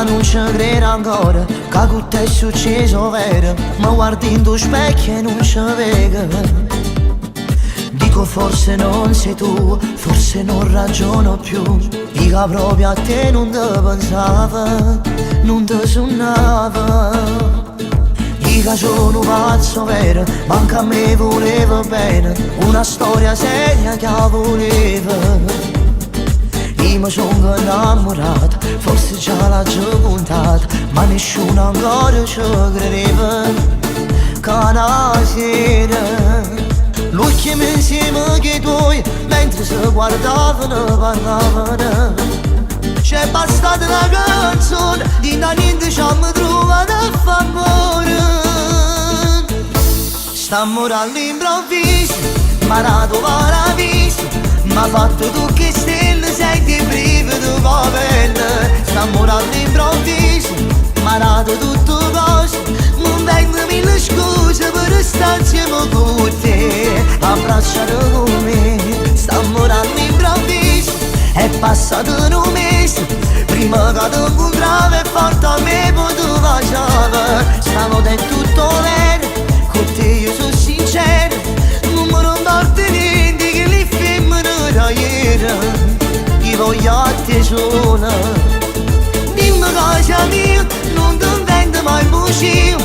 non ci credo ancora che con te è successo vero. Ma guardi in tuo specchio e non ci vedo. Dico forse non sei tu, forse non ragiono più. Dica proprio a te non ti pensava, non ti suonava. Dica sono pazzo vero, manca a me voleva bene. Una storia seria che voleva. Io mi sono innamorato, forse già l'ho contata, ma nessuno ancora ci credeva. Che una sera l'occhio insieme che tuoi, mentre si guardavano, parlavano. C'è bastata una canzone, di da niente ci hanno trovato a favore. Stiamo all'improvviso, ma nato paradiso. Ma fatto tu che stelle, senti privo di pavelle. Stiamo all'improvviso, ma nato tutto cose. Non vengono mille scuse per stare insieme con te, abbracciare con me. Stiamo all'improvviso, è passato un mese, prima che ti incontravo e forte a me poi tu faceva. Stavo del tutto bene, con te io sono sincero. Non mi ricordo niente che le femmine da ieri, ti voglio a te sola. Dimmi cosa mia, non ti invento mai bugie.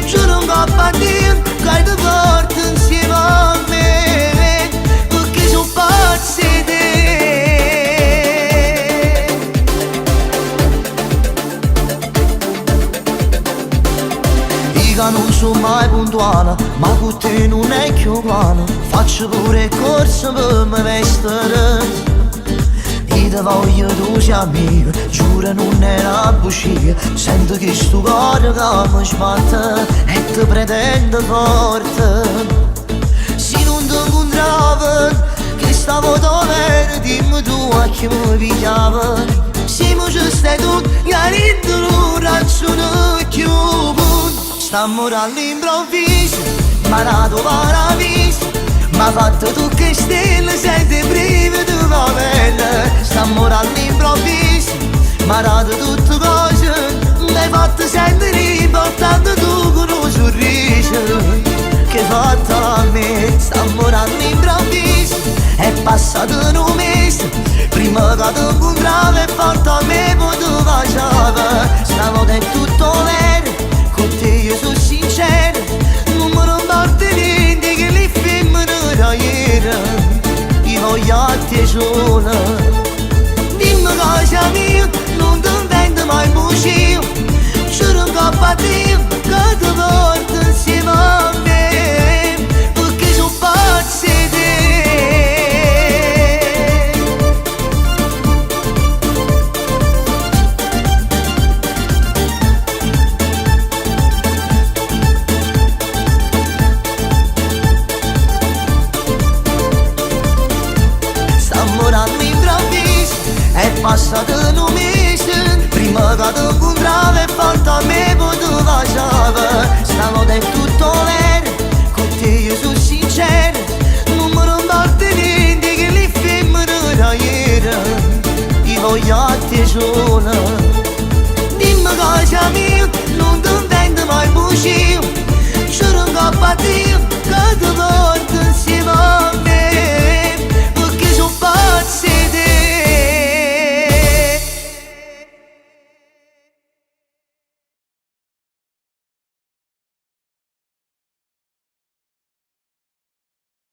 Giuro un po' a Dio che ti porto insieme a me, perché sono pazzi di te. Io non sono mai puntuale, ma con te non è più uguale. Faccio pure corso per me vestire. Io ti voglio tu sia mio, giuro non è una bugia. Sento che sto cuore che mi sbatte e ti pretendo forte. Se non ti incontravo, che stavo dove, dimmi tu a chi mi pigliava. Siamo giusti tutti, che niente non ragione più. Stiamo all'improvviso, ma nato paradiso. Ma fatto tu che stelle, senti privo di pavelle. Stiamo all'improvviso, ma nato tutte cose. Mi hai fatto sentire portando tu con un sorriso che hai fatto a me. Stiamo all'improvviso, è passato un mese, prima che ti incontravo e forte a me poi tu faceva. Stavo del tutto vero, con te io sono sincero. Non mi ricordo niente che le femmine da ieri, ti voglio a te sola. Dimmi cosa mia, non ti invento mai bugie. Giuro un po' a Dio che ti porto insieme a me, perché sono pazzi di te. È passato un mese, prima che ti incontravo e forte a me poi tu faceva. Stavo del tutto vero, con te io sono sincero. Non mi ricordo niente che le femmine da ieri, ti voglio a te sola. Dimmi cosa mia, non ti invento mai bugie. Giuro un po' a Dio